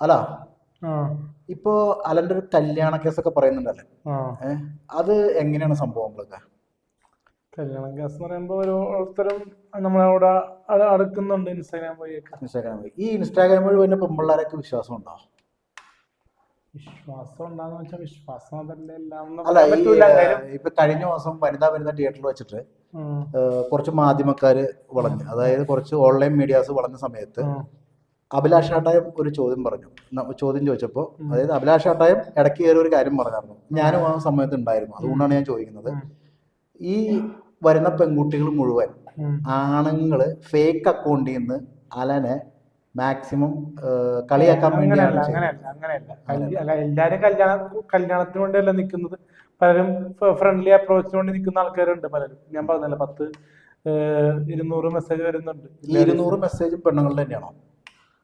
അല്ല ആ ഇപ്പോ അലന്റെ ഒരു കല്യാണ കേസൊക്കെ പറയുന്നുണ്ടല്ലേ. ആ ഏഹ് അത് എങ്ങനെയാണ് സംഭവങ്ങളൊക്കെ? കല്യാണം കേസ് എന്ന് പറയുമ്പോ ഓരോരുത്തരും നമ്മളവിടെ അടുക്കുന്നുണ്ട് ഇൻസ്റ്റാഗ്രാം വഴിയൊക്കെ. ഇൻസ്റ്റാഗ്രാം വഴി ഈ ഇൻസ്റ്റാഗ്രാം വഴി വരുന്ന പെമ്പിള്ളേരൊക്കെ വിശ്വാസം ഉണ്ടോ? വിശ്വാസം ഉണ്ടാന്ന് വെച്ചാൽ വിശ്വാസം അതല്ല എല്ലാം എന്ന് അല്ല പറയാൻ ഈ പറ്റൂല എന്തായാലും. ഇപ്പൊ കഴിഞ്ഞ മാസം വനിതാ വരുന്ന തിയേറ്ററിൽ വെച്ചിട്ട് ഉം, കുറച്ച് മാധ്യമക്കാര് ഉം, വളഞ്ഞു, അതായത് കുറച്ച് ഓൺലൈൻ മീഡിയാസ് വളഞ്ഞ സമയത്ത് ഉം, അഭിലാഷ് ആട്ടായം ഒരു ചോദ്യം പറഞ്ഞു. ചോദ്യം ചോദിച്ചപ്പോൾ, ഉം, അതായത് അഭിലാഷ് ആട്ടായം ഇടയ്ക്ക് കയറി ഒരു കാര്യം പറഞ്ഞായിരുന്നു. ഉം, ഞാനും ആ സമയത്ത് ഉണ്ടായിരുന്നു, ഉം, അതുകൊണ്ടാണ് ഞാൻ ചോദിക്കുന്നത്. ഉം, ഈ വരുന്ന പെൺകുട്ടികൾ മുഴുവൻ ഉം. ആണുങ്ങള് ഫേക്ക് അക്കൗണ്ടിൽ നിന്ന് അലനെ മാക്സിമം കളിയാക്കാൻ വേണ്ടിയാണ് അങ്ങനെയല്ല ചെയ്യുന്നത്. അങ്ങനെയല്ല അങ്ങനെയല്ല അങ്ങനെയല്ല. അല്ല, എല്ലാരും കല്യാണത്തിന് വേണ്ടിയല്ല നിൽക്കുന്നത്. പലരും ഫ്രണ്ട്ലി അപ്രോച്ചിന് വേണ്ടി നിൽക്കുന്ന ആൾക്കാരുണ്ട് പലരും. ഞാൻ പറഞ്ഞല്ലോ 200 മെസ്സേജ് വരുന്നുണ്ട് ഈ ലേഡീസ്. 200 മെസ്സേജും പെണ്ണുങ്ങളുടെ തന്നെയാണോ?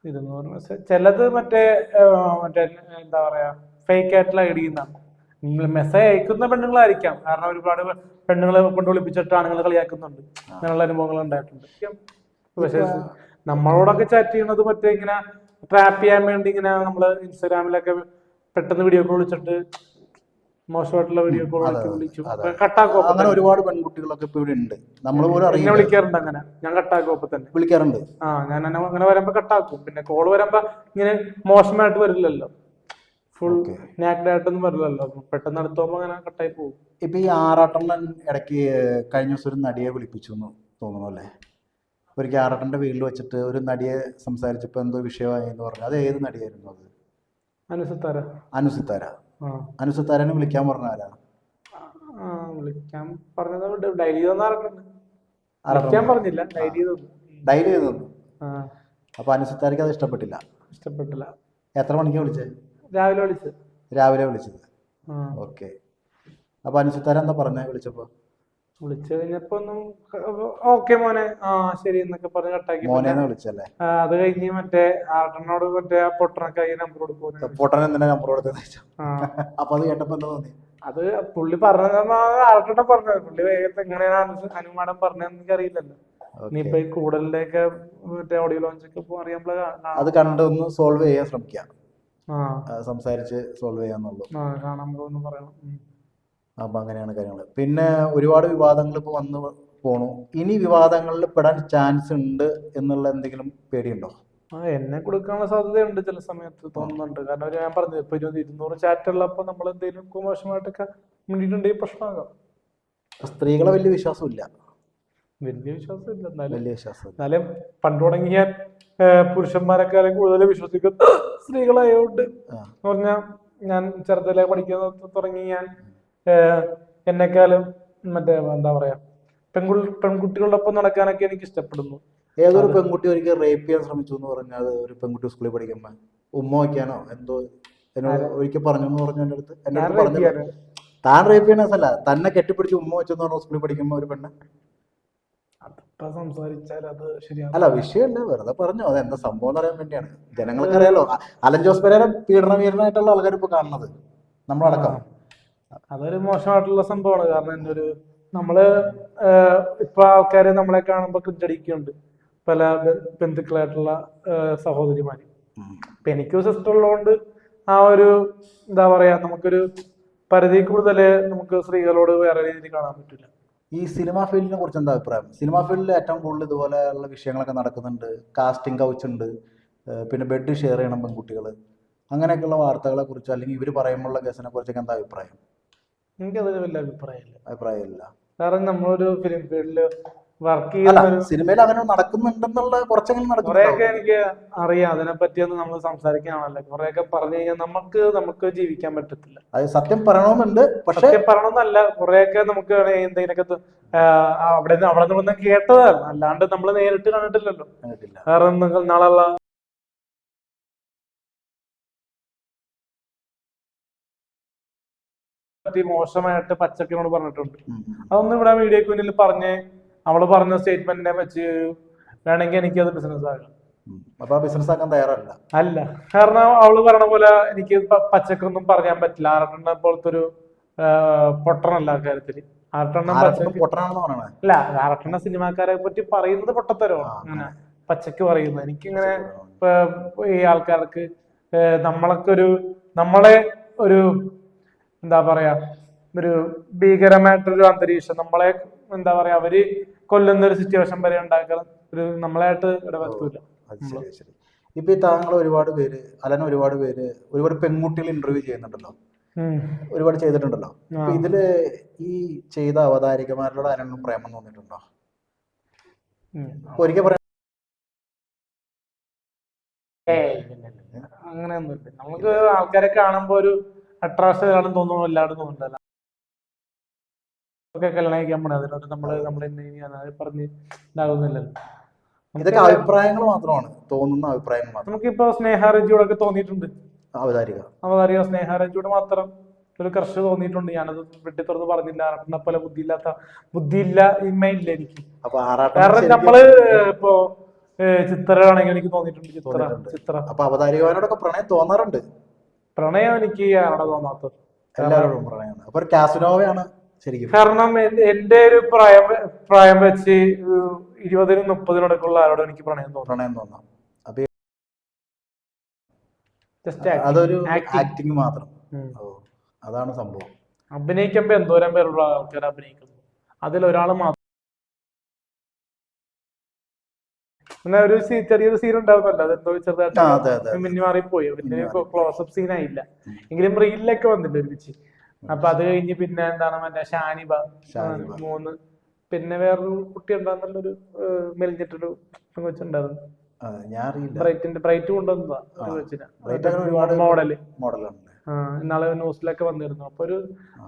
200 മെസ്സേജ് ചിലത് മറ്റേ എന്താ പറയാ ഫേക്ക് ആയിട്ടുള്ള ഐ ഡിന്നാണ്. മെസ്സേജ് അയക്കുന്ന പെണ്ണുങ്ങളായിരിക്കാം, കാരണം ഒരുപാട് പെണ്ണുങ്ങളെ കൊണ്ട് വിളിപ്പിച്ചിട്ട് ആണുങ്ങൾ കളിയാക്കുന്നുണ്ട്. അങ്ങനെയുള്ള അനുഭവങ്ങൾ ഉണ്ടായിട്ടുണ്ട്. പക്ഷെ ഇപ്പൊ നമ്മളോടൊക്കെ ചാറ്റ് ചെയ്യണത് മറ്റേ ഇങ്ങനെ ട്രാപ്പ് ചെയ്യാൻ വേണ്ടി ഇങ്ങനെ നമ്മള് ഇൻസ്റ്റാഗ്രാമിലൊക്കെ പെട്ടെന്ന് വീഡിയോ കോൾ വിളിച്ചിട്ട് മോശമായിട്ടുള്ള ഉം, വീഡിയോ കോൾ അതെ അതെ വിളിക്കും. അതെ അതെ. കട്ടാക്കും അപ്പൊ അങ്ങനെ തന്നെ. ഒരുപാട് പെൺകുട്ടികളൊക്കെ ഇപ്പൊ ഇവിടെ ഉണ്ട്, നമ്മൾ പോലും എന്നെ അറിയില്ല. വിളിക്കാറുണ്ട് അങ്ങനെ, ഞാൻ കട്ടാക്കും അപ്പൊ തന്നെ. വിളിക്കാറുണ്ട്. ഞാൻ അങ്ങനെ വരുമ്പോ കട്ടാക്കും. പിന്നെ കോള് വരുമ്പോ ഇങ്ങനെ മോശമായിട്ട് വരില്ലല്ലോ, ഫുൾ ഓക്കെ. നാക്ഡ് ആയിട്ടൊന്നും വരില്ലല്ലോ, പെട്ടെന്ന് അടുത്തോമ്പോ അങ്ങനെ കട്ടായി പോകും. ഇപ്പൊ ഈ ആറാട്ടണ്ണൻ ഇടയ്ക്ക് കഴിഞ്ഞ ദിവസം ഒരു നടിയെ വിളിപ്പിച്ചു എന്ന് തോന്നുന്നു അല്ലേ? ഒരിക്കൽ ആറാട്ടന്റെ വീട്ടിൽ വെച്ചിട്ട് ഒരു നടിയെ സംസാരിച്ചപ്പോ എന്തോ വിഷയമായി എന്ന് പറഞ്ഞു. അത് ഏത് നടിയായിരുന്നു അത്? അനുസത്താര. അനുസിത്താര. ആ അനുസിത്താരനെ വിളിക്കാൻ പറഞ്ഞ ആരാ? ആ വിളിക്കാൻ പറഞ്ഞത് ഡയറി തന്നാറുണ്ട്. വിളിക്കാൻ ആറാട്ടണ്ണൻ. പറഞ്ഞില്ല, ആ, ഡയറി തന്നു. ഡയൽ ചെയ്ത് തന്നു. ആ അപ്പൊ അനുസിത്താരക്ക് അത് ഇഷ്ടപ്പെട്ടില്ല. ഇഷ്ടപ്പെട്ടില്ല. എത്ര മണിക്കാണ് വിളിച്ചത്? രാവിലെ വിളിച്ച്. രാവിലെ വിളിച്ചത്. ആ ഓക്കെ. അപ്പൊ അനുസിത്താര എന്താ പറഞ്ഞേ വിളിച്ചപ്പോ? വിളിച്ചു കഴിഞ്ഞപ്പോ ഒന്നും ഓക്കെ മോനെ, ശരി എന്നൊക്കെ പറഞ്ഞ് കട്ടാക്കി. പിന്നെ മോനേന്ന് വിളിച്ചല്ലേ? അത് കഴിഞ്ഞ് മറ്റേ ആർട്ടനോട് മറ്റേ ആ പൊട്ടണൊക്കെ നമ്പർ കൊടുക്കുമെന്ന് ചോദിച്ചു. പൊട്ടൻ എന്തിനാ നമ്പർ കൊടുത്തതെന്ന് ചോദിച്ചു. ആ അപ്പൊ അത് കേട്ടപ്പോ എന്താ തോന്നി? അത് പുള്ളി പറഞ്ഞത് ആർട്ടനെ പറഞ്ഞത്. പുള്ളി വേഗത്തെ എങ്ങനെയാണ് അനുമാനം പറഞ്ഞതെന്ന് എനിക്കറിയില്ലല്ലോ. ഓക്കെ. ഇനിയിപ്പൊ ഈ കൂടുതലിന്റെ ഒക്കെ മറ്റേ ഓഡിയോ ലോഞ്ചൊക്കെ അറിയുമ്പോൾ അത് കണ്ടൊന്ന് സോൾവ് ചെയ്യാൻ ശ്രമിക്കാം. ആ സംസാരിച്ച് സോൾവ് ചെയ്യാന്നുള്ളൂ. കാണുമ്പോ ഒന്ന് പറയണം. അപ്പം അങ്ങനെയാണ് കാര്യങ്ങൾ. പിന്നെ ഒരുപാട് വിവാദങ്ങൾ ഇപ്പോൾ വന്ന് പോണു. ഇനി വിവാദങ്ങളിൽ പെടാൻ ചാൻസ് ഉണ്ട് എന്നുള്ള എന്തെങ്കിലും പേടിയുണ്ടോ? എന്നെ കൊടുക്കാനുള്ള സാധ്യതയുണ്ട് ചില സമയത്ത് ആ. തോന്നുന്നുണ്ട്. കാരണം ഞാൻ പറഞ്ഞത് ഇപ്പൊ 200 ചാറ്റ് ഉള്ളപ്പോ നമ്മൾ എന്തെങ്കിലും മോശമായിട്ടൊക്കെ മിണ്ടിട്ടുണ്ടെങ്കിൽ പ്രശ്നമാകാം. സ്ത്രീകളെ വലിയ വിശ്വാസമില്ല. വലിയ വിശ്വാസം ഇല്ല. എന്നാലും വലിയ വിശ്വാസമില്ല. എന്നാലും പണ്ട് തുടങ്ങിയ പുരുഷന്മാരെക്കാരെ കൂടുതൽ വിശ്വസിക്കുന്ന സ്ത്രീകളായോണ്ട് ആ. എന്ന് പറഞ്ഞാൽ, ഞാൻ ചെറുതിലെ പഠിക്കുന്ന തുടങ്ങി ഞാൻ എന്നെക്കാളും മറ്റേ എന്താ പറയാ പെൺകുട്ടികളുടെ ഒപ്പം നടക്കാനൊക്കെ എനിക്ക് ഇഷ്ടപ്പെടുന്നു. ഏതൊരു അത് പെൺകുട്ടി ഒരിക്കൽ റേപ്പ് ചെയ്യാൻ ശ്രമിച്ചു എന്ന് പറഞ്ഞാൽ, ഒരു പെൺകുട്ടി സ്കൂളിൽ പഠിക്കുമ്പോൾ ഉമ്മ വയ്ക്കാനോ എന്തോ എന്നോട് ആരെ ഒരിക്കൽ പറഞ്ഞു എന്ന് പറഞ്ഞു. എൻ്റെ ഞാൻ അടുത്ത് റേപ്പ് പറഞ്ഞല്ലോ. ചെയ്യാനോ? താൻ റേപ്പ് ചെയ്യണതല്ല, തന്നെ കെട്ടിപ്പിടിച്ച് ഉമ്മ വെച്ചെന്ന് പറഞ്ഞു സ്കൂളിൽ പഠിക്കുമ്പോൾ ഒരു പെണ്ണ്. അതിപ്പോ സംസാരിച്ചാൽ അത് അല്ല ശരിയാവില്ല. വിഷയമല്ല, വെറുതെ പറഞ്ഞു. അത് എന്താ സംഭവം എന്ന് അറിയാൻ വേണ്ടിയാണ്. ജനങ്ങൾക്കറിയാലോ, അലൻ ജോസ് പെരേര പീഡനവീരനായിട്ടുള്ള ആൾക്കാർ ഇപ്പോൾ കാണുന്നത്, ആ നമ്മളടക്കം. അതൊരു മോശമായിട്ടുള്ള സംഭവമാണ്. കാരണം എൻ്റെ നമ്മള് ഇപ്പൊ ആൾക്കാര് നമ്മളെ കാണുമ്പോ ക്രിഞ്ചടിക്കുന്നുണ്ട്, പല ബന്ധുക്കളായിട്ടുള്ള സഹോദരിമാര്. ഉം. ഇപ്പൊ എനിക്കും സിസ്റ്റർ ഉള്ളതുകൊണ്ട് ആ ഒരു എന്താ പറയാ, നമുക്കൊരു പരിധി കൂടുതല് നമുക്ക് സ്ത്രീകളോട് വേറെ രീതിയിൽ കാണാൻ പറ്റില്ല. ഈ സിനിമാ ഫീൽഡിനെ കുറിച്ച് എന്താ അഭിപ്രായം? സിനിമാ ഫീൽഡിൽ ഏറ്റവും കൂടുതൽ ഇതുപോലെയുള്ള വിഷയങ്ങളൊക്കെ നടക്കുന്നുണ്ട്. കാസ്റ്റിംഗ് കൗച്ച് ഉണ്ട്, പിന്നെ ബെഡ് ഷെയർ ചെയ്യണം പെൺകുട്ടികൾ, അങ്ങനെയൊക്കെയുള്ള വാർത്തകളെ കുറിച്ച് അല്ലെങ്കിൽ ഇവർ പറയുമ്പോഴുള്ള കേസിനെ കുറിച്ചൊക്കെ എന്താ അഭിപ്രായം? എനിക്കതിന് വലിയ അഭിപ്രായമില്ല. അഭിപ്രായമില്ല. കാരണം നമ്മളൊരു ഫിലിം ഫീൽഡില് വർക്ക് അല്ല, ചെയ്യുന്ന ഒരു സിനിമയിൽ അങ്ങനെ നടക്കുന്നുണ്ടെന്നുള്ള കുറച്ചെങ്കിലും കുറെയൊക്കെ നടക്കുന്നുണ്ടാവും. എനിക്ക് അറിയാം. അതിനെപ്പറ്റിയൊന്നും നമ്മൾ സംസാരിക്കാണല്ലോ. കുറെയൊക്കെ പറഞ്ഞു കഴിഞ്ഞാൽ നമുക്ക് ജീവിക്കാൻ പറ്റത്തില്ല. അത് സത്യം പറയണമെന്നുണ്ട്, പക്ഷെ സത്യം പറയണമെന്നല്ല, കുറെയൊക്കെ നമുക്ക് എന്തെങ്കിലുമൊക്കെ അവിടെ നിന്ന് കേട്ടതാണ്, അല്ലാണ്ട് നമ്മൾ നേരിട്ട് കണ്ടിട്ടില്ലല്ലോ. കണ്ടിട്ടില്ല. കാരണം നാളെ പറ്റി മോശമായിട്ട് പച്ചക്കിനോട് പറഞ്ഞിട്ടുണ്ട്. അതൊന്നും ഇവിടെ വീഡിയോക്ക് മുന്നിൽ പറഞ്ഞ് അവള് പറഞ്ഞ സ്റ്റേറ്റ്മെന്റിനെ വെച്ച് വേണമെങ്കിൽ എനിക്കത് ബിസിനസ് ആകാം. അപ്പൊ ആ ബിസിനസ് ആക്കാൻ തയ്യാറല്ല. അല്ല, കാരണം അവള് പറഞ്ഞ പോലെ എനിക്ക് പച്ചക്കൊന്നും പറയാൻ പറ്റില്ല. ആറട്ടെണ്ണ പോലത്തെ ഒരു പൊട്ടണല്ല ആ കാര്യത്തില്. ആറട്ടെണ്ണം ആരട്ടനും പച്ചക്ക് പൊട്ടനാണെന്ന് പറയണേ. അല്ല, ആറട്ടെണ്ണ സിനിമാക്കാരെ പറ്റി പറയുന്നത് പൊട്ടത്തരമാണ്. അങ്ങനെ അങ്ങനെ പച്ചക്ക് പറയുന്നത് എനിക്കിങ്ങനെ പച്ചക്ക് പറയണം. ഈ ആൾക്കാർക്ക് നമ്മളെ ഒരു എന്താ പറയാ ഒരു ഭീകരമായിട്ടൊരു അന്തരീക്ഷം, നമ്മളെ എന്താ പറയാ അവര് കൊല്ലുന്ന ഒരു സിറ്റുവേഷൻ വരെ ഉണ്ടാക്കാൻ നമ്മളായിട്ട് ഇടവെത്തൂല. അത് ശരി ശരി. ഇപ്പൊ ഈ താങ്കൾ ഒരുപാട് പേര് ഒരുപാട് പെൺകുട്ടികൾ ഇന്റർവ്യൂ ചെയ്യുന്നുണ്ടല്ലോ, ഒരുപാട് ചെയ്തിട്ടുണ്ടല്ലോ. അപ്പൊ ഇതില് ഈ ചെയ്ത അവതാരികമാരോട് ആരെങ്കിലും പ്രേമം തോന്നിയിട്ടുണ്ടോ? ഒരിക്കൽ പറയാം. അങ്ങനെയൊന്നുമില്ല. നമുക്ക് ആൾക്കാരെ കാണുമ്പോ ഒരു അട്രാക്ഷൻ ആണെന്ന് തോന്നുന്നു, എല്ലാവരും തോന്നുന്നില്ല. ഒക്കെ കല്യാണം കഴിക്കാൻ പോണേ അതിനോട് നമ്മള് പറഞ്ഞ് ഇതാകുന്നില്ലല്ലോ. ഇതൊക്കെ അഭിപ്രായങ്ങൾ മാത്രമാണ്, തോന്നുന്ന അഭിപ്രായങ്ങൾ മാത്രം. നമുക്കിപ്പോ സ്നേഹാരജിയോടൊക്കെ തോന്നിയിട്ടുണ്ട്, അവതാരിക സ്നേഹാരജിയോട് മാത്രം ഒരു ക്രഷ് തോന്നിയിട്ടുണ്ട്. ഞാനത് വെട്ടി തുറന്ന് പറഞ്ഞില്ല. ആറാട്ടിനെ പോലെ ബുദ്ധിയില്ല ഇമ്മയില്ല എനിക്ക്. കാരണം നമ്മള് ഇപ്പോ ചിത്രമാണെങ്കിൽ എനിക്ക് തോന്നിയിട്ടുണ്ട്. ചിത്ര അപ്പൊ അവതാരികമാരോടൊക്കെ പ്രണയം തോന്നാറുണ്ട്. പ്രണയം എനിക്ക് ആരോടെ തോന്നാത്തത്, എല്ലാവരോടും പ്രണയമാണ്. അപ്പൊ കാസിനോവയാണ് ശരിക്കും. കാരണം എന്റെ ഒരു പ്രായം വെച്ച് 20-30 ആരോടും എനിക്ക് പ്രണയം തോന്നാം. അപ്പൊ അതൊരു ആക്ടിങ് മാത്രം. അതാണ് സംഭവം. അഭിനയിക്കുമ്പോ എന്തോരം പേരുള്ള ആൾക്കാർ അഭിനയിക്കുന്നു, അതിലൊരാള് മാത്രം. പിന്നെ ഒരു ചെറിയൊരു സീൻ ഉണ്ടാവുന്നല്ലോ, അതെന്തോ ചെറുതായിട്ട് മിന്നി മാറിപ്പോയി. പിന്നെ ക്ലോസപ്പ് സീൻ ആയില്ല, എങ്കിലും റീലിലൊക്കെ വന്നില്ല ഒരുമിച്ച്. അപ്പൊ അത് കഴിഞ്ഞ് പിന്നെ എന്താണ് മറ്റേ ഷാനിബ 3, പിന്നെ വേറൊരു കുട്ടി ഉണ്ടാകുന്നുള്ളൊരു മെലിഞ്ഞിട്ടൊരു കൊച്ചുണ്ടായിരുന്നു, ബ്രൈറ്റ് കൊണ്ടുവന്നതാ മോഡല്. ഇന്നാളെ ന്യൂസിലൊക്കെ വന്നിരുന്നു. അപ്പൊ ഒരു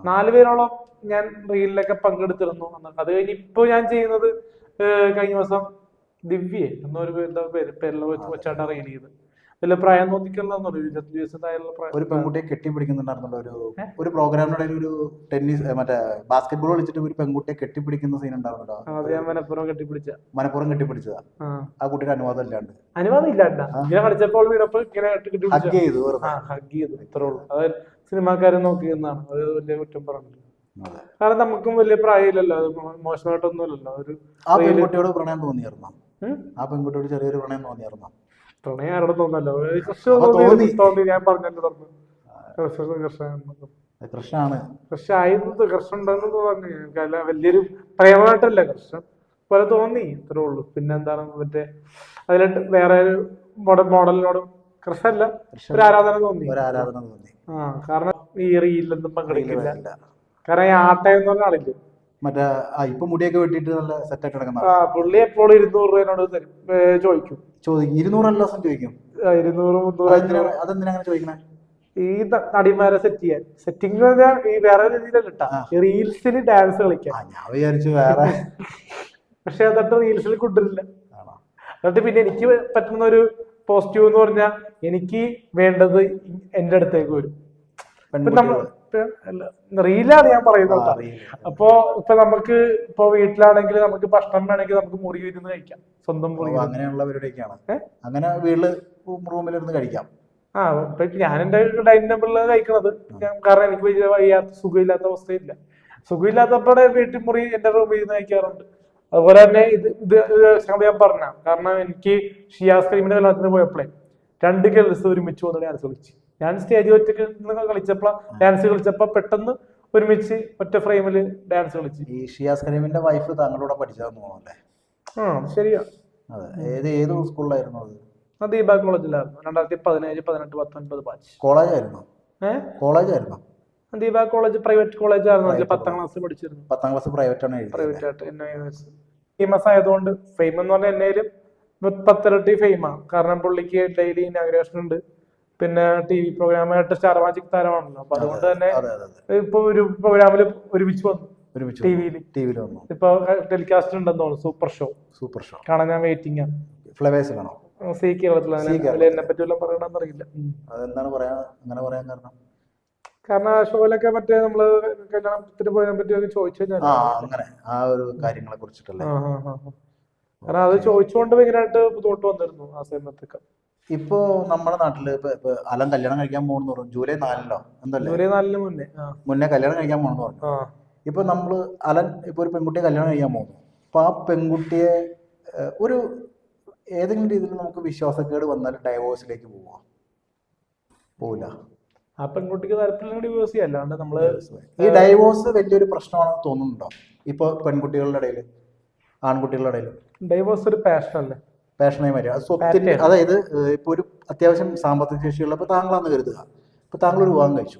4 പേരോളം ഞാൻ റീലിലൊക്കെ പങ്കെടുത്തിരുന്നു. അത് കഴിഞ്ഞ് ഇപ്പൊ ഞാൻ ചെയ്യുന്നത് കഴിഞ്ഞ ദിവസം ദിവ്യ എന്നൊരു പേരിൽ വെച്ചാണ് റീൽ ചെയ്ത്. വലിയ പ്രായം തോന്നിക്കല്ലോ, ഒരു പെൺകുട്ടിയെ കെട്ടിപ്പിടിക്കുന്നുണ്ടായിരുന്നല്ലോ ഒരു പ്രോഗ്രാമിനിടയിൽ, ഒരു ടെന്നീസ് മറ്റേ ബാസ്കറ്റ് ബോൾ കളിച്ചിട്ട് ഒരു പെൺകുട്ടിയെ കെട്ടിപ്പിടിക്കുന്ന സീൻ ഉണ്ടായിരുന്നല്ലോ. മനപ്പുറം കെട്ടിപ്പിടിച്ചതാ. ആ കുട്ടിയുടെ അനുവാദം ഇല്ലാണ്ട് ഇങ്ങനെ കളിച്ചപ്പോൾ വീണപ്പോൾ ഇങ്ങനെ ഹഗ് ചെയ്തു. ഇത്രേ ഉള്ളൂ. അതായത് സിനിമാക്കാരെ നോക്കിയെന്നാണ് അത് വലിയ കുറ്റം പറഞ്ഞത്. കാരണം നമുക്കും വലിയ പ്രായമില്ലല്ലോ, അത് മോശമായിട്ടൊന്നുമില്ലല്ലോ. ആ പെൺകുട്ടിയോട് പ്രണയം തോന്നിയായിരുന്നോ? ആ പെൺകുട്ടിയോട് ചെറിയൊരു പ്രണയം തോന്നിയായിരുന്നോ? പ്രണയം ആരോടും തോന്നല്ലോ, തോന്നി. ഞാൻ പറഞ്ഞല്ലോ പറഞ്ഞു കൃഷ്ണുണ്ടെന്ന് പറഞ്ഞു. എനിക്കല്ല വലിയൊരു പ്രേമമായിട്ടല്ല, കൃഷ്ണൻ പോലെ തോന്നി, ഇത്രേ ഉള്ളൂ. പിന്നെ എന്താണ് മറ്റേ അതിലിട്ട് വേറെ ഒരു മോഡലിനോടും കൃഷ്ണല്ല ഒരു ആരാധന തോന്നി. കാരണം ഈ റീലൊന്നും പങ്കെടുക്കില്ല. കാരണം ഈ ആട്ടയം എന്ന് പറഞ്ഞ ആളില്ലേ, മറ്റേ ഇപ്പൊ മുടിയൊക്കെ വെട്ടിട്ട് നല്ല സെറ്റ് ആയിട്ട് കിടക്കുന്ന പുള്ളി എപ്പോഴും 200 രൂപയോട് ചോദിക്കും. 200 ചോദിക്കും. 200-300. അതെന്തിനാ ചോദിക്കണേ? ഈ നടിമാരെ സെറ്റ് ചെയ്യാൻ. സെറ്റിംഗ് പറഞ്ഞാൽ ഈ വേറെ രീതിയിലല്ല ഇട്ടാ, റീൽസിന് ഡാൻസ് കളിക്കാൻ. ഞാൻ വിചാരിച്ചു വേറെ. പക്ഷെ അതൊട്ട് റീൽസിൽ കൊണ്ടുവരില്ല. എന്നിട്ട് പിന്നെ എനിക്ക് പറ്റുന്ന ഒരു പോസിറ്റീവ് എന്ന് പറഞ്ഞാൽ എനിക്ക് വേണ്ടത് എന്റെ അടുത്തേക്ക് വരും. റീലാണ് ഞാൻ പറയുന്നത്. അപ്പൊ ഇപ്പൊ നമുക്ക് ഇപ്പൊ വീട്ടിലാണെങ്കിൽ നമുക്ക് ഭക്ഷണം വേണമെങ്കിൽ നമുക്ക് മുറി ഇരുന്ന് കഴിക്കാം, സ്വന്തം മുറി. അങ്ങനെയുള്ളവരുടെയൊക്കെയാണ് അങ്ങനെ വീട്ടില് റൂമിലിരുന്ന് കഴിക്കാം. ഇപ്പൊ ഞാൻ എന്റെ ഡൈനിങ് ടേബിളിലാണ് കഴിക്കണത്. കാരണം എനിക്ക് വലിയ സുഖമില്ലാത്ത അവസ്ഥയില്ല. സുഖമില്ലാത്തപ്പോടെ വീട്ടിൽ മുറി എന്റെ റൂമിൽ ഇരുന്ന് കഴിക്കാറുണ്ട്. അതുപോലെ തന്നെ ഇത് ഞാൻ പറഞ്ഞ കാരണം എനിക്ക് ഷിയാസ് കരീമിന്റെ കല്യാണത്തിന് പോയപ്പോഴേ 2 ഗേൾസ് ഒരുമിച്ച് വന്ന് ഡാൻസ് കളിച്ച്. ഞാൻ സ്റ്റേജ് ഒറ്റക്ക് ഡാൻസ് കളിച്ചപ്പോ പെട്ടെന്ന് ഒരുമിച്ച് ഒറ്റ ഫ്രെയിമില് ഡാൻസ് കളിച്ച്. ഈ ഷിയാസ് കരീമിന്റെ വൈഫ് താങ്കളോട് പഠിച്ചതെന്ന് തോന്നുന്നല്ലേ? ശരിയാ. ഏത് സ്കൂളിലായിരുന്നു അത്? ദീപ കോളേജിലായിരുന്നു. 2017, 18, 19 ബാച്ച്. കോളേജായിരുന്നു. ദീപ കോളേജ് പ്രൈവറ്റ് കോളേജ് ആയിരുന്നു. 10ാം ക്ലാസ് പഠിച്ചിരുന്നു. 10ാം ക്ലാസ് പ്രൈവറ്റ് ആയിട്ട് ഫേമസ് ആയതുകൊണ്ട്, ഫെയിം എന്ന് പറഞ്ഞാൽ എന്നേലും 10 ഇരട്ടി ഫെയിമാണ്. കാരണം പുള്ളിക്ക് ഡെയിലി ഇനാഗ്രേഷൻ ഉണ്ട്, പിന്നെ TV പ്രോഗ്രാമായിട്ട് സ്റ്റാർ മാജിക് താരമാണല്ലോ. അപ്പൊ അതുകൊണ്ട് തന്നെ ഇപ്പൊ ഒരു പ്രോഗ്രാമില് ഒരുമിച്ച് വന്നു, ടിവിയിൽ വന്നു. ഇപ്പൊ ടെലികാസ്റ്റ് ഉണ്ടെന്ന് തോന്നുന്നു, സൂപ്പർ ഷോ കാണാൻ ഞാൻ വെയിറ്റിംഗ് ആണ്. ഫ്ലവേഴ്സ് കാണോ? എന്നെ പറ്റി വല്ലതും പറയണമെന്നറിയില്ല. കാരണം ആ ഷോയിലൊക്കെ മറ്റേ നമ്മള് കല്യാണത്തിന് പോയതിനെ പറ്റി ചോദിച്ചു കഴിഞ്ഞാൽ അങ്ങനെ ആ ഒരു കാര്യങ്ങളെ കുറിച്ചിട്ടല്ലേ. കാരണം അത് ചോദിച്ചുകൊണ്ട് ഭയങ്കരമായിട്ട് ബുദ്ധിമുട്ട് വന്നിരുന്നു ആ സമയത്തൊക്കെ. ഇപ്പൊ നമ്മുടെ നാട്ടില് ഇപ്പൊ അലൻ കല്യാണം കഴിക്കാൻ പോകുന്നു പറഞ്ഞു. ജൂലൈ 4 എന്തല്ലേ? ജൂലൈ 4 മുന്നേ കല്യാണം കഴിക്കാൻ പോകണമെന്ന് പറഞ്ഞു. ഇപ്പൊ നമ്മള് അലൻ ഇപ്പൊ ഒരു പെൺകുട്ടിയെ കല്യാണം കഴിക്കാൻ പോകുന്നു. അപ്പൊ ആ പെൺകുട്ടിയെ ഒരു ഏതെങ്കിലും രീതിയിൽ നമുക്ക് വിശ്വാസക്കേട് വന്നാൽ ഡൈവോഴ്സിലേക്ക് പോവാം. പോവില്ല. ആ പെൺകുട്ടിക്ക് താല്പര്യം ഡിവോഴ്സ് ചെയ്യാം, അല്ലാണ്ട് നമ്മള് ഈ ഡൈവോഴ്സ് വലിയൊരു പ്രശ്നമാണെന്ന് തോന്നുന്നുണ്ടോ ഇപ്പൊ പെൺകുട്ടികളുടെ ഇടയിൽ, ആൺകുട്ടികളുടെ ഇടയിൽ? ഡൈവോഴ്സ് ഒരു പാഷൻ അല്ലേ? പാഷനായി മാറി അത് സ്വത്തിന്റെ, അതായത് ഇപ്പൊ ഒരു അത്യാവശ്യം സാമ്പത്തിക ശേഷിയുള്ള, ഇപ്പൊ താങ്കളാന്ന് കരുതുക, ഇപ്പൊ താങ്കൾ ഒരു വിവാഹം കഴിച്ചു,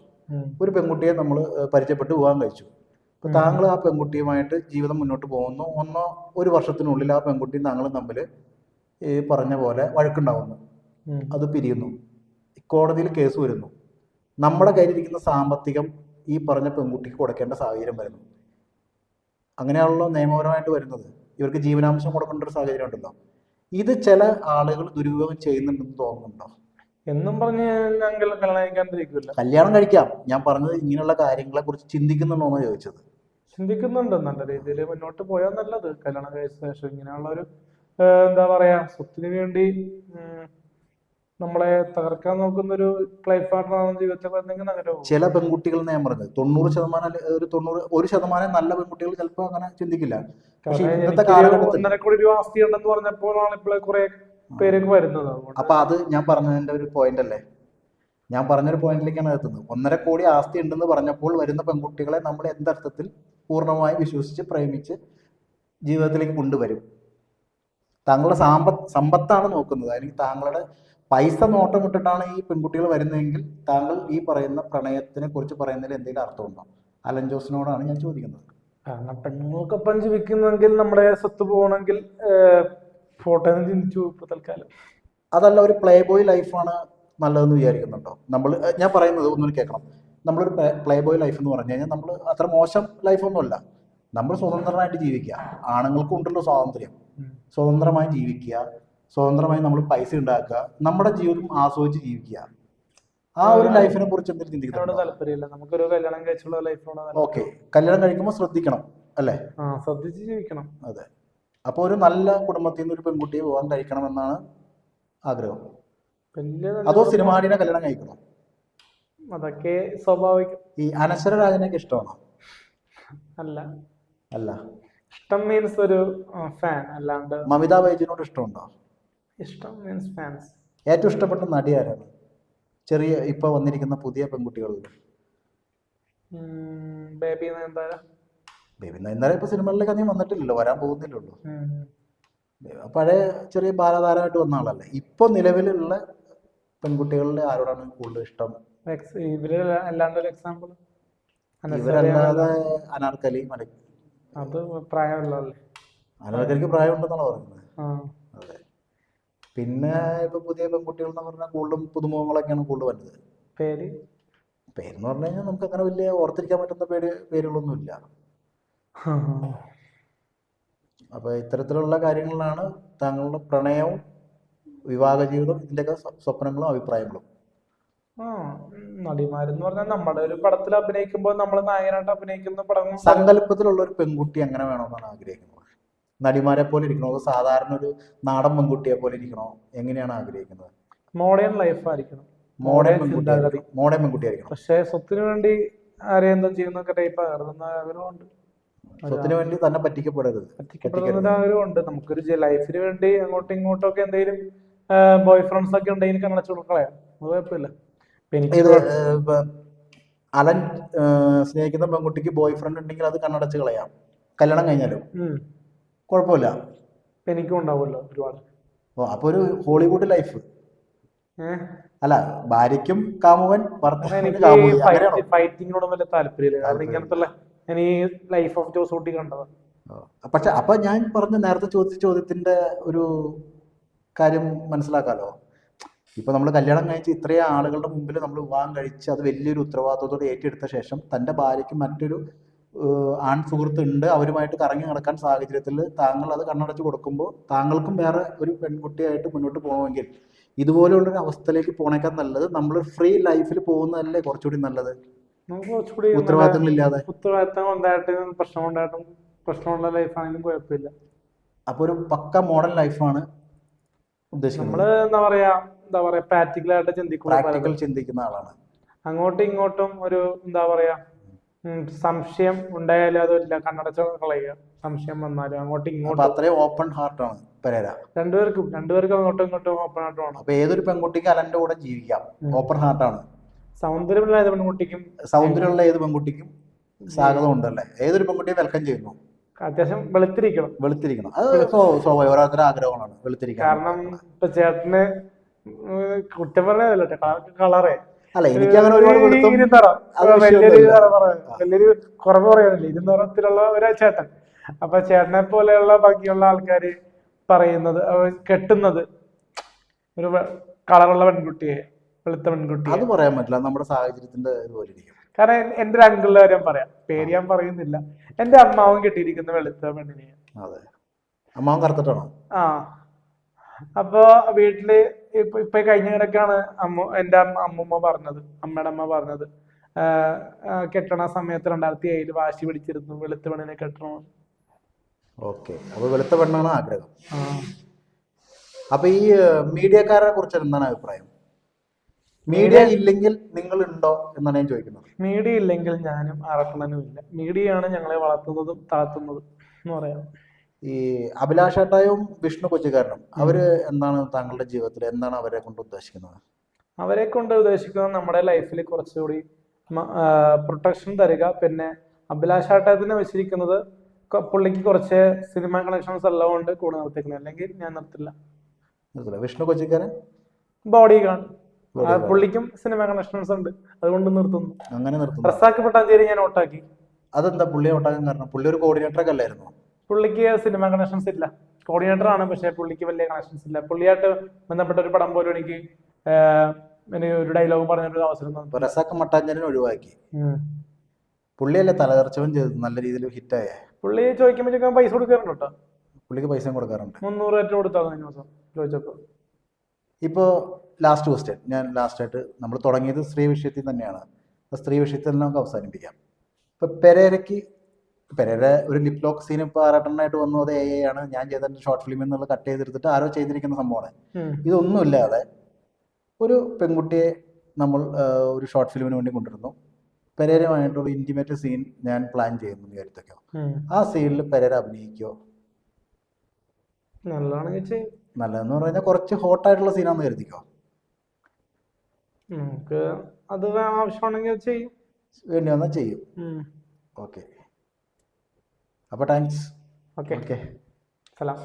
ഒരു പെൺകുട്ടിയെ നമ്മൾ പരിചയപ്പെട്ട് വിവാഹം കഴിച്ചു. അപ്പൊ താങ്കൾ ആ പെൺകുട്ടിയുമായിട്ട് ജീവിതം മുന്നോട്ട് പോകുന്നു, ഒരു വർഷത്തിനുള്ളിൽ ആ പെൺകുട്ടിയും താങ്കളും തമ്മിൽ ഈ പറഞ്ഞ പോലെ വഴക്കുണ്ടാവുന്നു, അത് പിരിയുന്നു, കോടതിയിൽ കേസ് വരുന്നു, നമ്മുടെ കയ്യിലിരിക്കുന്ന സാമ്പത്തികം ഈ പറഞ്ഞ പെൺകുട്ടിക്ക് കൊടുക്കേണ്ട സാഹചര്യം വരുന്നു. അങ്ങനെയാണല്ലോ നിയമപരമായിട്ട് വരുന്നത്. ഇവർക്ക് ജീവനാംശം കൊടുക്കേണ്ട ഒരു സാഹചര്യം ഉണ്ടല്ലോ. ഇത് ചില ആളുകൾ ദുരുപയോഗം ചെയ്യുന്നുണ്ടെന്ന് തോന്നുന്നുണ്ടോ? എന്നും പറഞ്ഞ് ഞങ്ങൾ കല്യാണം കഴിക്കാണ്ടിരിക്കില്ല. കല്യാണം കഴിക്കാം, ഞാൻ പറഞ്ഞത് ഇങ്ങനെയുള്ള കാര്യങ്ങളെ കുറിച്ച് ചിന്തിക്കുന്നുണ്ടോ എന്ന് ചോദിച്ചത്. ചിന്തിക്കുന്നുണ്ട്, നല്ല രീതിയിൽ മുന്നോട്ട് പോയാൽ നല്ലത്. കല്യാണം കഴിച്ച ശേഷം ഇങ്ങനെയുള്ള ഒരു എന്താ പറയാ, സ്വത്തിന് വേണ്ടി നമ്മളെ തകർക്കാൻ നോക്കുന്ന ഒരു ലൈഫ് പാർട്ണറാണ് ജീവിതത്തിൽ വരുന്നെങ്കിൽ അങ്ങനെ പോകും. ചില പെൺകുട്ടികൾ ഞാൻ പറഞ്ഞത് 90% 1% നല്ല പെൺകുട്ടികൾ ചിലപ്പോൾ അങ്ങനെ ചിന്തിക്കില്ല. പക്ഷെ ഇന്നത്തെ കാലഘട്ടത്തിൽ 1.5 കോടി രൂപ ആസ്തി ഉണ്ടെന്ന് പറഞ്ഞപ്പോഴാണ് ഇപ്പോൾ കുറെ പേരൊക്കെ വരുന്നത്. അപ്പൊ അത് ഞാൻ പറഞ്ഞതിന്റെ ഒരു പോയിന്റ് അല്ലേ, ഞാൻ പറഞ്ഞൊരു പോയിന്റിലേക്കാണ് എത്തുന്നത്. 1.5 കോടി ആസ്തി ഉണ്ടെന്ന് പറഞ്ഞപ്പോൾ വരുന്ന പെൺകുട്ടികളെ നമ്മൾ എന്തർത്ഥത്തിൽ പൂർണ്ണമായി വിശ്വസിച്ച് പ്രേമിച്ച് ജീവിതത്തിലേക്ക് കൊണ്ടുവരും? താങ്കളുടെ സമ്പത്താണ് നോക്കുന്നത്, അല്ലെങ്കിൽ താങ്കളുടെ പൈസ നോട്ടമിട്ടിട്ടാണ് ഈ പെൺകുട്ടികൾ വരുന്നതെങ്കിൽ താങ്കൾ ഈ പറയുന്ന പ്രണയത്തിനെ കുറിച്ച് പറയുന്നതിൽ എന്തെങ്കിലും അർത്ഥമുണ്ടോ? അലൻ ജോസിനോടാണ് ഞാൻ ചോദിക്കുന്നത്. കാരണം പെണ്ണുങ്ങൾക്കൊപ്പം ജീവിക്കുന്നെങ്കിൽ നമ്മുടെ സ്വത്ത് പോകണമെങ്കിൽ ഫോട്ടോ ചിന്തിച്ചു ഇപ്പൊ തൽക്കാലം. അതല്ല, ഒരു പ്ലേ ബോയ് ലൈഫാണ് നല്ലതെന്ന് വിചാരിക്കുന്നുണ്ടോ? ഞാൻ പറയുന്നത് ഒന്നുകൂടി കേൾക്കണം. നമ്മളൊരു പ്ലേ ബോയ് ലൈഫ് എന്ന് പറഞ്ഞു കഴിഞ്ഞാൽ നമ്മൾ അത്ര മോശം ലൈഫൊന്നുമല്ല. നമ്മൾ സ്വതന്ത്രമായിട്ട് ജീവിക്കുക, ആണുങ്ങൾക്കും ഉണ്ടല്ലോ സ്വാതന്ത്ര്യം, സ്വതന്ത്രമായി ജീവിക്കുക, സ്വതന്ത്രമായി നമ്മൾ പൈസ ഉണ്ടാക്കുക, നമ്മുടെ ജീവിതം ആസ്വദിച്ച് ജീവിക്കുക. ആ ഒരു ലൈഫിനെ കുറിച്ച് എന്തെങ്കിലും ചിന്തിക്കുന്നുണ്ടോ? താല്പര്യമില്ല, നമുക്കൊരു കല്യാണം കഴിച്ചുള്ള ലൈഫാണ്. ഓക്കെ, കല്യാണം കഴിക്കുമ്പോൾ ശ്രദ്ധിക്കണം അല്ലേ? ശ്രദ്ധിച്ച് ജീവിക്കണം. അതെ. അപ്പോൾ ഒരു നല്ല കുടുംബത്തിൽ നിന്ന് ഒരു പെൺകുട്ടിയെ വിവാഹം കഴിക്കണമെന്നാണ് ആഗ്രഹം. അതോ സിനിമാടിനെ കല്യാണം കഴിക്കണം? അതൊക്കെ സ്വാഭാവികം. ഈ അനശ്വര രാജനൊക്കെ ഇഷ്ടമാണോ? അല്ല അല്ല, ഇഷ്ടം മീൻസ് ഒരു ഫാൻ, അല്ലാണ്ട്. മമിതാ ബൈജുനോട് ഇഷ്ടമുണ്ടോ? ഇഷ്ടം മീൻസ് ഫാൻസ്. ഏറ്റവും ഇഷ്ടപ്പെട്ട നടി ആരാണ് ചെറിയ ഇപ്പൊ വന്നിരിക്കുന്ന പുതിയ പെൺകുട്ടികളിൽ? ബേബി നയൻതാര. ബേബി നയൻതാര ഇപ്പൊ സിനിമകളിലേക്ക് അധികം വന്നിട്ടില്ലല്ലോ, വരാൻ പോകുന്നില്ലല്ലോ. പഴയ ചെറിയ ബാലതാരമായിട്ട് വന്ന ആളല്ലേ. ഇപ്പൊ നിലവിലുള്ള പെൺകുട്ടികളിലെ ആരോടാണ് കൂടുതൽ ഇഷ്ടം? ഇവര് അല്ലാണ്ട് ഒരു എക്സാമ്പിൾ? ഇവരല്ലാതെ അനാർക്കലി. അത് പ്രായമുള്ളതല്ലേ? അനാർക്കലിക്ക് പ്രായമുണ്ടെന്നാണ് പറയുന്നത്. അതെ. പിന്നെ ഇപ്പൊ പുതിയ പെൺകുട്ടികൾ എന്ന് പറഞ്ഞാൽ കൂടുതലും പുതുമുഖങ്ങളൊക്കെയാണ് കൂടുതൽ വരുന്നത്. പേരെന്ന് പറഞ്ഞു കഴിഞ്ഞാൽ നമുക്ക് അങ്ങനെ വലിയ ഓർത്തിരിക്കാൻ പറ്റുന്ന പേരുകളൊന്നുമില്ല. അപ്പൊ ഇത്തരത്തിലുള്ള കാര്യങ്ങളിലാണ് താങ്കളുടെ പ്രണയവും വിവാഹ ജീവിതം, ഇതിന്റെയൊക്കെ സ്വപ്നങ്ങളും അഭിപ്രായങ്ങളും. നടിമാരെന്ന് പറഞ്ഞാൽ നമ്മുടെ ഒരു പടത്തിൽ അഭിനയിക്കുമ്പോൾ നമ്മൾ നായകനായിട്ട് അഭിനയിക്കുന്ന പടം. സങ്കല്പത്തിലുള്ള ഒരു പെൺകുട്ടി എങ്ങനെ വേണമെന്നാണ് ആഗ്രഹിക്കുന്നത്? നടിമാരെ പോലെ ഇരിക്കണോ, അതോ സാധാരണ ഒരു നാടൻ പെൺകുട്ടിയെ പോലെ ഇരിക്കണോ? എങ്ങനെയാണ് ആഗ്രഹിക്കുന്നത്? മോഡേൺ ലൈഫ് ആയിരിക്കണം. മോഡേൺ പെൺകുട്ടി ആയിരിക്കണം. പക്ഷെ സ്വത്തിന് വേണ്ടി ആരെയും എന്താ ചെയ്യുന്നൊക്കെ ടൈപ്പ് ആഗ്രഹമുണ്ട്. സ്വത്തിന് വേണ്ടി തന്നെ പറ്റിക്കപ്പെടരുത്. ആഗ്രഹമുണ്ട്. നമുക്കൊരു ലൈഫിന് വേണ്ടി അങ്ങോട്ടും ഇങ്ങോട്ടും ഒക്കെ എന്തെങ്കിലും ബോയ് ഫ്രണ്ട്സ് ഒക്കെ ഉണ്ടെങ്കിൽ കണ്ണടച്ചു കൊടുക്കളയാം, അത് കുഴപ്പമില്ല. അലൻ സ്നേഹിക്കുന്ന പെൺകുട്ടിക്ക് ബോയ് ഫ്രണ്ട് ഉണ്ടെങ്കിൽ അത് കണ്ണടച്ച് കളയാം, കല്യാണം കഴിഞ്ഞാലും കുഴപ്പമില്ല. എനിക്കും ഉണ്ടാവുമല്ലോ ഒരുപാട്. അപ്പൊ ഒരു ഹോളിവുഡ് ലൈഫ് അല്ല, ഭാര്യയ്ക്കും കാമുകൻ, ഫൈറ്റിങ്ങിനോടും വലിയ താല്പര്യമില്ല. കാരണം ഇങ്ങനത്തെ ഞാൻ ഈ ലൈഫ് ഓഫ് ജോസ് ഊട്ടി കണ്ടത്. പക്ഷെ അപ്പൊ ഞാൻ പറഞ്ഞ നേരത്തെ ചോദിച്ച ചോദ്യത്തിന്റെ ഒരു കാര്യം മനസ്സിലാക്കാലോ. ഇപ്പൊ നമ്മൾ കല്യാണം കഴിച്ച് ഇത്രയും ആളുകളുടെ മുമ്പിൽ നമ്മൾ വിവാഹം കഴിച്ച് അത് വലിയൊരു ഉത്തരവാദിത്വത്തോടെ ഏറ്റെടുത്ത ശേഷം തന്റെ ഭാര്യയ്ക്ക് മറ്റൊരു ആൺ സുഹൃത്ത് ഉണ്ട്, അവരുമായിട്ട് കറങ്ങി നടക്കാൻ സാഹചര്യത്തിൽ താങ്കൾ അത് കണ്ണടച്ച് കൊടുക്കുമ്പോൾ താങ്കൾക്കും വേറെ ഒരു പെൺകുട്ടിയായിട്ട് മുന്നോട്ട് പോകണമെങ്കിൽ ഇതുപോലെയുള്ളൊരു അവസ്ഥയിലേക്ക് പോണേക്കാൾ നല്ലത് നമ്മൾ ഫ്രീ ലൈഫിൽ പോകുന്നതല്ലേ കുറച്ചുകൂടി നല്ലത്? ഉത്തരവാദിത്തങ്ങളില്ലാതെ. ഉത്തരവാദിത്തം ഉണ്ടായിട്ടും പ്രശ്നമുള്ള ലൈഫാണെങ്കിലും കുഴപ്പമില്ല. അപ്പൊ ഒരു പക്ക മോഡേൺ ലൈഫാണ് ഉദ്ദേശിക്കുന്നത്. നമ്മള് എന്താ പറയാ പ്രാക്ടിക്കലായിട്ട് ചിന്തിക്കുന്ന ആളാണ്. അങ്ങോട്ടും ഇങ്ങോട്ടും ഒരു എന്താ പറയാ സംശയം ഉണ്ടായാലും അതില്ല, കണ്ണടച്ച കളയുക. സംശയം വന്നാലും അങ്ങോട്ടും ഇങ്ങോട്ടും. അത്രയും ഓപ്പൺ ഹാർട്ടാണ് പെരേര. രണ്ടുപേർക്കും അങ്ങോട്ടും ഇങ്ങോട്ടും ഓപ്പൺ ഹാർട്ട് വേണം. അപ്പൊ ഏതൊരു പെൺകുട്ടിക്ക് അലന്റെ കൂടെ ജീവിക്കാം, ഓപ്പൺ ഹാർട്ടാണ്. സൗന്ദര്യമുള്ള ഏത് പെൺകുട്ടിക്കും സൗന്ദര്യമുള്ള ഏത് പെൺകുട്ടിക്കും സ്വാഗതം ഉണ്ടല്ലേ? ഏതൊരു പെൺകുട്ടിയെ വെൽക്കം ചെയ്യുന്നു. അത്യാവശ്യം വെളുത്തിരിക്കണം. വെളുത്തിരിക്കണം, അത് സ്വാഭാവികം, ഓരോരുത്തരുടെ ആഗ്രഹങ്ങളാണ് വെളുത്തിരിക്കണം. കാരണം ഇപ്പൊ ചേട്ടന് കുറ്റം പറഞ്ഞതല്ലോ കളറേ അല്ല, എനിക്ക് അങ്ങനെ ഒരുപാട് വെളുത്തും ഇരുനിറം അത് വലിയൊരു വിഷയമൊന്നുമില്ല. വലിയൊരു കുറവ് പറയാനില്ല, ഇരുനിറത്തിലുള്ള ഒരു ചേട്ടൻ. അപ്പൊ ചേട്ടനെ പോലെയുള്ള ബാക്കിയുള്ള ആൾക്കാര് പറയുന്നത് കെട്ടുന്നത് ഒരു കളറുള്ള പെൺകുട്ടിയെ, വെളുത്ത പെൺകുട്ടിയെ. അത് പറയാൻ പറ്റില്ല, നമ്മുടെ സാഹചര്യത്തിന്റെ ഇതുപോലെ ഇരിക്കും. കാരണം എന്റെ ഒരു അങ്കിളിന്റെ കാര്യം പറയാം, പേര് ഞാൻ പറയുന്നില്ല. എന്റെ അമ്മാവൻ കെട്ടിയിരിക്കുന്ന വെളുത്ത പെണ്ണിനെ. അതെ, അമ്മാവൻ കറുത്തിട്ടാണോ? ആ, അപ്പൊ വീട്ടില് ഇപ്പൊ കഴിഞ്ഞ കിടക്കാണ് എന്റെ അമ്മൂമ്മ പറഞ്ഞത്, അമ്മയുടെ അമ്മ പറഞ്ഞത്, കെട്ടണ സമയത്ത് 2007 വാശി പിടിച്ചിരുന്നു വെളുത്ത പെണ്ണിനെ കെട്ടണമെന്ന്. ഓക്കെ, അപ്പൊ വെളുത്ത പെണ്ണാണ് ആഗ്രഹം. അപ്പൊ ഈ മീഡിയക്കാരെ കുറിച്ച് എന്താണ് അഭിപ്രായം? മീഡിയ ഇല്ലെങ്കിൽ നിങ്ങൾ ഉണ്ടോ എന്നാണ് ഞാൻ ചോദിക്കുന്നത്. മീഡിയ ഇല്ലെങ്കിൽ ഞാനും അറക്കണനും ഇല്ല. മീഡിയയാണ് ഞങ്ങളെ വളർത്തുന്നതും താഴ്ത്തുന്നതും എന്ന് പറയാം. ഈ അഭിലാഷ് ഏട്ടായും വിഷ്ണു കൊച്ചിക്കാരനും അവര് എന്താണ് താങ്കളുടെ ജീവിതത്തിൽ എന്താണ് അവരെ കൊണ്ട് ഉദ്ദേശിക്കുന്നത്? അവരെ കൊണ്ട് ഉദ്ദേശിക്കുന്നത് നമ്മുടെ ലൈഫിൽ കുറച്ചുകൂടി പ്രൊട്ടക്ഷൻ തരിക. പിന്നെ അഭിലാഷ് ഏട്ടത്തിനെ വെച്ചിരിക്കുന്നത് പുള്ളിക്ക് കുറച്ച് സിനിമ കണക്ഷൻസ് എല്ലാം കൊണ്ട് കൂടെ നിർത്തിക്കുന്നത്, അല്ലെങ്കിൽ ഞാൻ നിർത്തില്ല. വിഷ്ണു കൊച്ചിക്കാരൻ ബോഡി ഗാർഡ്, പുള്ളിക്കും സിനിമ കണക്ഷൻസ് ഉണ്ട്, അതുകൊണ്ട് നിർത്തുന്നു. അങ്ങനെ നിർത്തുന്നു. റസാഖ് പട്ടാഞ്ചേരി ഞാൻ ഓട്ടാക്കി. അതെന്താ പുള്ളിയെ ഓട്ടാക്കാൻ കാരണം? പുള്ളി ഒരു കോർഡിനേറ്റർ ഒക്കെ അല്ലായിരുന്നു? പുള്ളിക്ക് സിനിമ കണക്ഷൻസ് ഇല്ല, കോർഡിനേറ്റർ ആണ്, പക്ഷെ പുള്ളിക്ക് വലിയ കണക്ഷൻസ് ഇല്ല. പുള്ളിയായിട്ട് ബന്ധപ്പെട്ട ഒരു പടം പോലും എനിക്ക് ഒരു ഡയലോഗ് പറഞ്ഞൊരു അവസരം. റസാഖ് മട്ടാഞ്ചേരിനെ ഒഴിവാക്കി, പുള്ളിയല്ലേ തലതെറിച്ചവൻ ചെയ്തത്, നല്ല രീതിയിൽ ഹിറ്റായ. പുള്ളി ചോദിക്കുമ്പോൾ പൈസ കൊടുക്കാറുണ്ട് കേട്ടോ. പുള്ളിക്ക് പൈസ കൊടുക്കാറുണ്ട്. 300 രൂപ കൊടുത്താൽ ദിവസം ചോദിച്ചപ്പോൾ. ഇപ്പോൾ ലാസ്റ്റ് ക്വസ്റ്റ്യൻ, ഞാൻ ലാസ്റ്റായിട്ട്, നമ്മൾ തുടങ്ങിയത് സ്ത്രീ വിഷയത്തിൽ തന്നെയാണ്, സ്ത്രീ വിഷയത്തിൽ തന്നെ നമുക്ക് അവസാനിപ്പിക്കാം. ഇപ്പൊ പെരേര ഒരു ലിപ് ലോക്ക് സീൻ ഇപ്പോൾ ആറാട്ടനായിട്ട് വന്നു, അത് AI ആണ്, ഞാൻ ചെയ്ത ഷോർട്ട് ഫിലിമിൽ നിന്നുള്ള കട്ട് ചെയ്തെടുത്തിട്ട് ആരോ ചെയ്തിരിക്കുന്ന സംഭവമാണ്. ഇതൊന്നുമില്ലാതെ ഒരു പെൺകുട്ടിയെ നമ്മൾ ഒരു ഷോർട്ട് ഫിലിമിന് വേണ്ടി കൊണ്ടുവരുന്നു. പെരേരയുമായിട്ടൊരു ഇന്റിമേറ്റ് സീൻ ഞാൻ പ്ലാൻ ചെയ്യുന്നു വിചാരിച്ചോ, ആ സീനിൽ പെരേര അഭിനയിക്കോ? നല്ലതെന്ന് പറഞ്ഞാൽ കുറച്ച് ഹോട്ടായിട്ടുള്ള സീനാന്ന് കരുതിക്കോ. നമുക്ക് അത് ആവശ്യമാണെങ്കിൽ ചെയ്യും, വേണ്ടി വന്നാൽ ചെയ്യും. ഓക്കെ, അപ്പോൾ താങ്ക്സ്. ഓക്കെ, സലാം.